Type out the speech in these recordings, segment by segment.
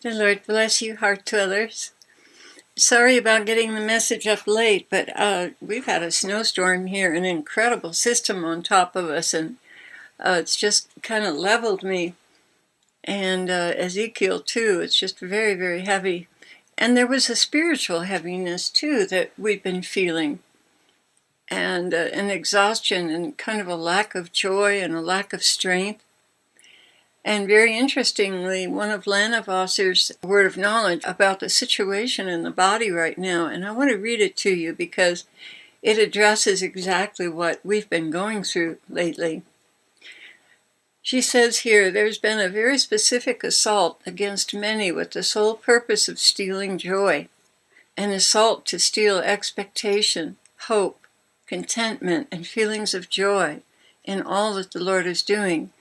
The Lord bless you, heart dwellers. Sorry about getting the message up late, but we've had a snowstorm here, an incredible system on top of us, and it's just kind of leveled me. And Ezekiel, too, it's just very, very heavy. And there was a spiritual heaviness, too, that we've been feeling, and an exhaustion and kind of a lack of joy and a lack of strength. And very interestingly, one of Lana Vosser's word of knowledge about the situation in the body right now, and I want to read it to you because it addresses exactly what we've been going through lately. She says here, there's been a very specific assault against many with the sole purpose of stealing joy, an assault to steal expectation, hope, contentment, and feelings of joy in all that the Lord is doing.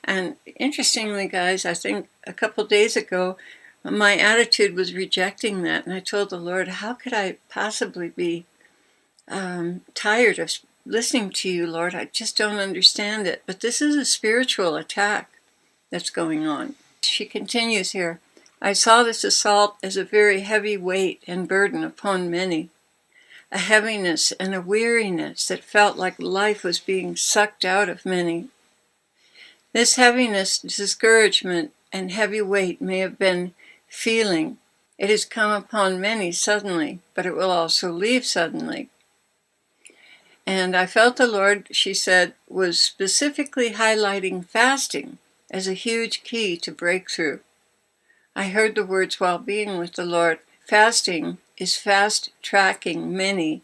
And interestingly, guys, I think a couple days ago, my attitude was rejecting that. And I told the Lord, how could I possibly be tired of listening to you, Lord? I just don't understand it. But this is a spiritual attack that's going on. She continues here. I saw this assault as a very heavy weight and burden upon many. A heaviness and a weariness that felt like life was being sucked out of many. This heaviness, discouragement, and heavy weight may have been feeling. It has come upon many suddenly, but it will also leave suddenly. And I felt the Lord, she said, was specifically highlighting fasting as a huge key to breakthrough. I heard the words while being with the Lord. Fasting is fast-tracking many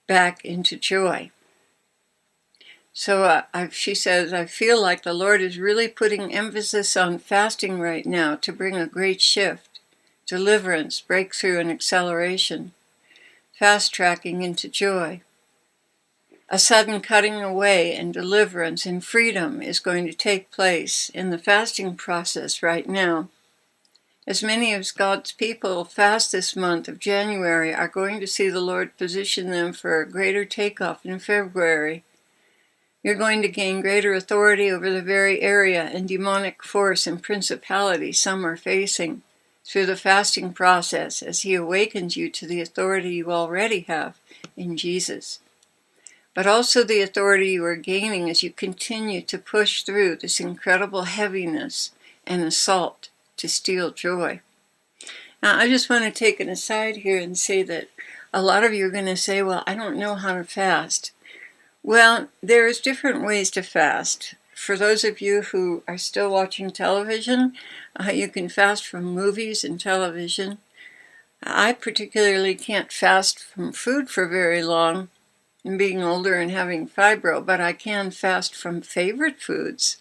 back into joy. So she says, I feel like the Lord is really putting emphasis on fasting right now to bring a great shift, deliverance, breakthrough, and acceleration, fast-tracking into joy. A sudden cutting away and deliverance and freedom is going to take place in the fasting process right now. As many of God's people fast this month of January are going to see the Lord position them for a greater takeoff in February. You're going to gain greater authority over the very area and demonic force and principality some are facing through the fasting process as He awakens you to the authority you already have in Jesus. But also the authority you are gaining as you continue to push through this incredible heaviness and assault to steal joy. Now, I just want to take an aside here and say that a lot of you are going to say, well, I don't know how to fast. Well, there's different ways to fast. For those of you who are still watching television, you can fast from movies and television. I particularly can't fast from food for very long, and being older and having fibro, but I can fast from favorite foods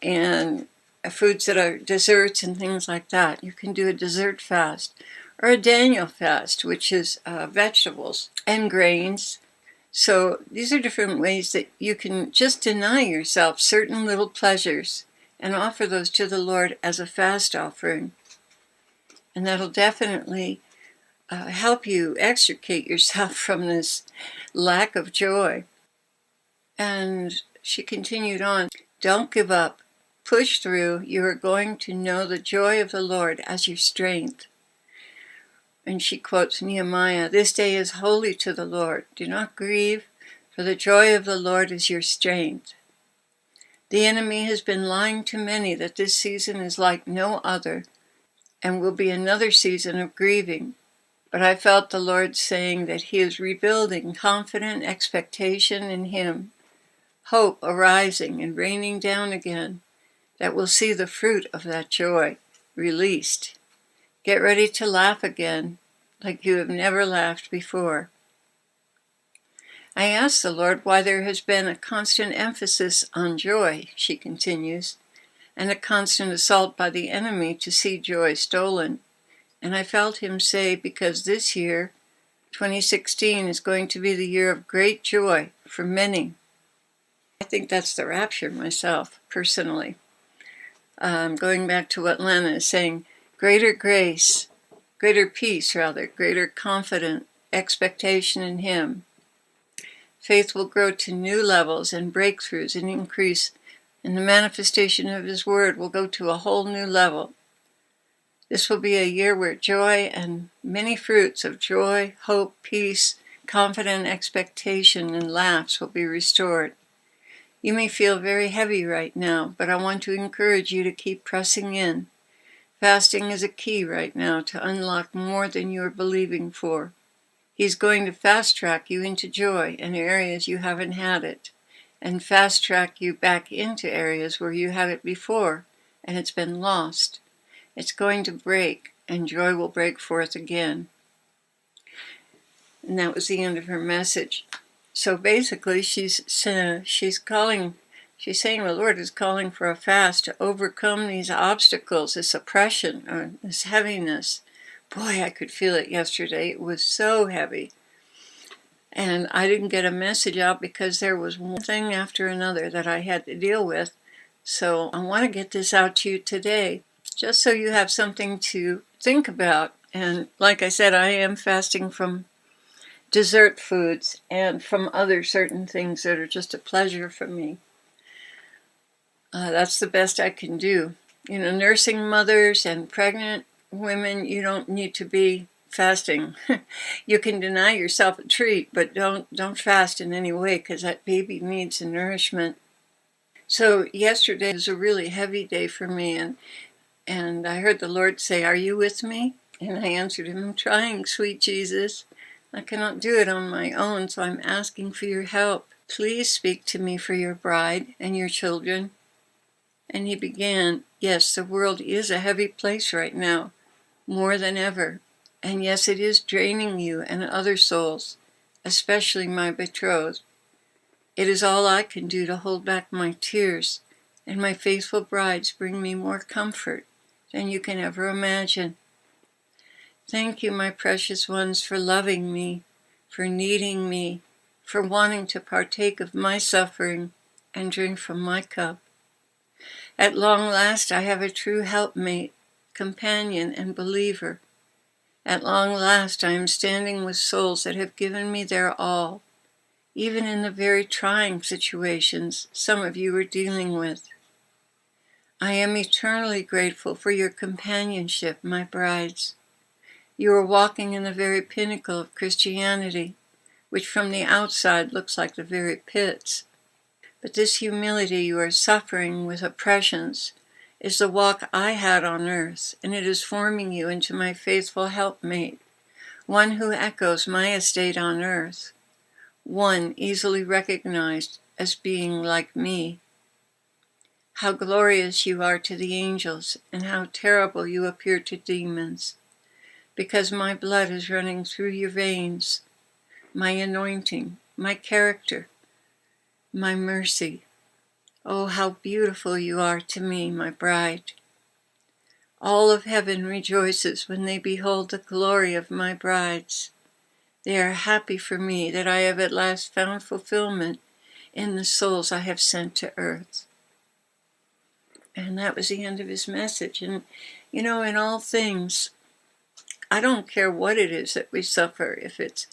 and foods that are desserts and things like that. You can do a dessert fast or a Daniel fast, which is vegetables and grains. So these are different ways that you can just deny yourself certain little pleasures and offer those to the Lord as a fast offering. And that'll definitely help you extricate yourself from this lack of joy. And she continued on, don't give up. Push through. You are going to know the joy of the Lord as your strength. And she quotes Nehemiah, this day is holy to the Lord. Do not grieve, for the joy of the Lord is your strength. The enemy has been lying to many that this season is like no other and will be another season of grieving. But I felt the Lord saying that He is rebuilding confident expectation in Him, hope arising and raining down again, that will see the fruit of that joy released. Get ready to laugh again, like you have never laughed before. I asked the Lord why there has been a constant emphasis on joy, she continues, and a constant assault by the enemy to see joy stolen. And I felt Him say, because this year, 2016, is going to be the year of great joy for many. I think that's the rapture myself, personally. Going back to what Lana is saying, greater grace, greater peace rather, greater confident expectation in Him. Faith will grow to new levels and breakthroughs and increase, and the manifestation of His Word will go to a whole new level. This will be a year where joy and many fruits of joy, hope, peace, confident expectation, and laughs will be restored. You may feel very heavy right now, but I want to encourage you to keep pressing in. Fasting is a key right now to unlock more than you are believing for. He's going to fast track you into joy in areas you haven't had it, and fast track you back into areas where you had it before and it's been lost. It's going to break, and joy will break forth again. And that was the end of her message. So basically, she's saying the Lord is calling for a fast to overcome these obstacles, this oppression, or this heaviness. Boy, I could feel it yesterday. It was so heavy. And I didn't get a message out because there was one thing after another that I had to deal with. So I want to get this out to you today, just so you have something to think about. And like I said, I am fasting from dessert foods and from other certain things that are just a pleasure for me. That's the best I can do. Nursing mothers and pregnant women, you don't need to be fasting. You can deny yourself a treat, but don't fast in any way, because that baby needs the nourishment. So yesterday was a really heavy day for me, and I heard the Lord say, "Are you with me?" And I answered him, "I'm trying, sweet Jesus. I cannot do it on my own, so I'm asking for your help. Please speak to me for your bride and your children." And he began, "Yes, the world is a heavy place right now, more than ever. And yes, it is draining you and other souls, especially my betrothed. It is all I can do to hold back my tears, and my faithful brides bring me more comfort than you can ever imagine. Thank you, my precious ones, for loving me, for needing me, for wanting to partake of my suffering and drink from my cup. At long last I have a true helpmate, companion, and believer. At long last I am standing with souls that have given me their all, even in the very trying situations some of you are dealing with. I am eternally grateful for your companionship, my brides. You are walking in the very pinnacle of Christianity, which from the outside looks like the very pits. But this humility you are suffering with oppressions is the walk I had on earth, and it is forming you into my faithful helpmate, one who echoes my estate on earth, one easily recognized as being like me. How glorious you are to the angels, and how terrible you appear to demons, because my blood is running through your veins, my anointing, my character, my mercy. Oh, how beautiful you are to me, my bride. All of heaven rejoices when they behold the glory of my brides. They are happy for me that I have at last found fulfillment in the souls I have sent to earth." And that was the end of his message. And, in all things, I don't care what it is that we suffer. If it's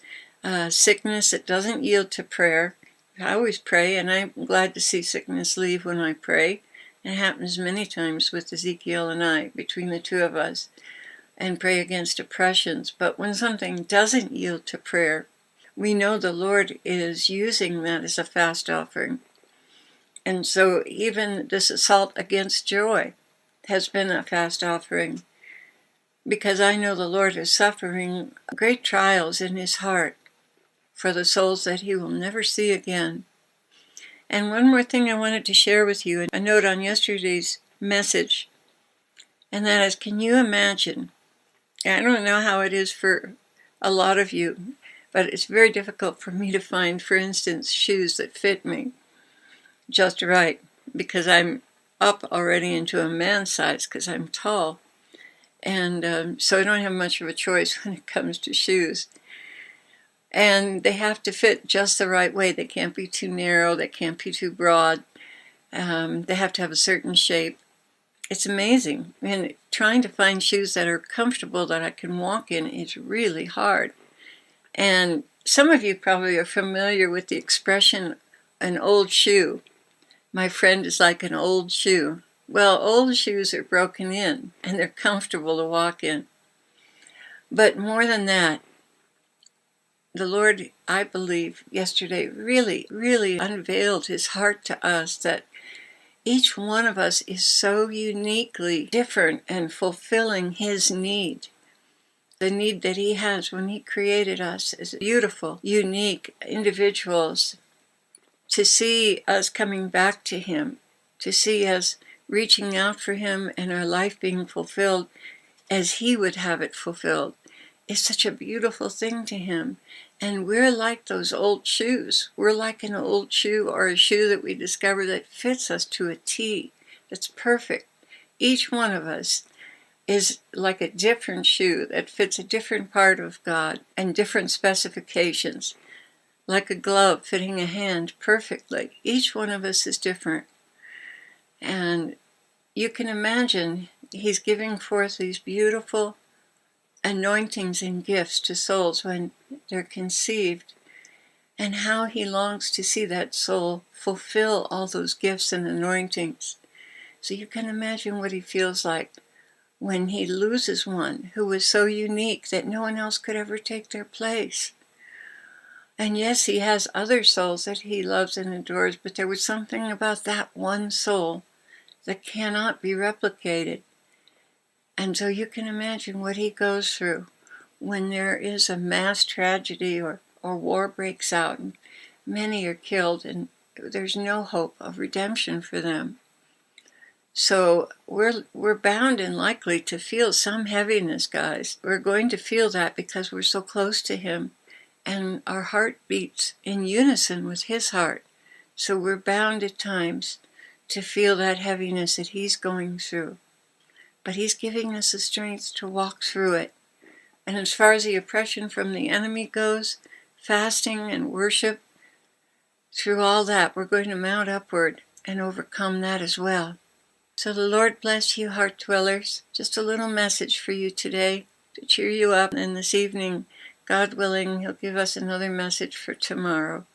sickness that doesn't yield to prayer, I always pray, and I'm glad to see sickness leave when I pray. It happens many times with Ezekiel and I, between the two of us, and pray against oppressions. But when something doesn't yield to prayer, we know the Lord is using that as a fast offering. And so even this assault against joy has been a fast offering, because I know the Lord is suffering great trials in his heart for the souls that he will never see again. And one more thing I wanted to share with you, a note on yesterday's message, and that is, can you imagine? I don't know how it is for a lot of you, but it's very difficult for me to find, for instance, shoes that fit me just right, because I'm up already into a man's size because I'm tall. And so I don't have much of a choice when it comes to shoes. And they have to fit just the right way. They can't be too narrow. They can't be too broad. They have to have a certain shape. It's amazing. And trying to find shoes that are comfortable that I can walk in is really hard. And some of you probably are familiar with the expression, an old shoe. My friend is like an old shoe. Well, old shoes are broken in, and they're comfortable to walk in. But more than that, the Lord, I believe, yesterday really, really unveiled his heart to us that each one of us is so uniquely different and fulfilling his need. The need that he has when he created us as beautiful, unique individuals, to see us coming back to him, to see us reaching out for him and our life being fulfilled as he would have it fulfilled, is such a beautiful thing to him. And we're like those old shoes. We're like an old shoe or a shoe that we discover that fits us to a T, that's perfect. Each one of us is like a different shoe that fits a different part of God and different specifications, like a glove fitting a hand perfectly. Each one of us is different. And you can imagine he's giving forth these beautiful anointings and gifts to souls when they're conceived, and how he longs to see that soul fulfill all those gifts and anointings. So you can imagine what he feels like when he loses one who was so unique that no one else could ever take their place. And yes, he has other souls that he loves and adores, but there was something about that one soul that cannot be replicated. And so you can imagine what he goes through when there is a mass tragedy or war breaks out and many are killed and there's no hope of redemption for them. So we're bound and likely to feel some heaviness, guys. We're going to feel that because we're so close to him and our heart beats in unison with his heart. So we're bound at times to feel that heaviness that he's going through. But he's giving us the strength to walk through it. And as far as the oppression from the enemy goes, fasting and worship, through all that, we're going to mount upward and overcome that as well. So the Lord bless you, heart dwellers. Just a little message for you today to cheer you up. And this evening, God willing, he'll give us another message for tomorrow.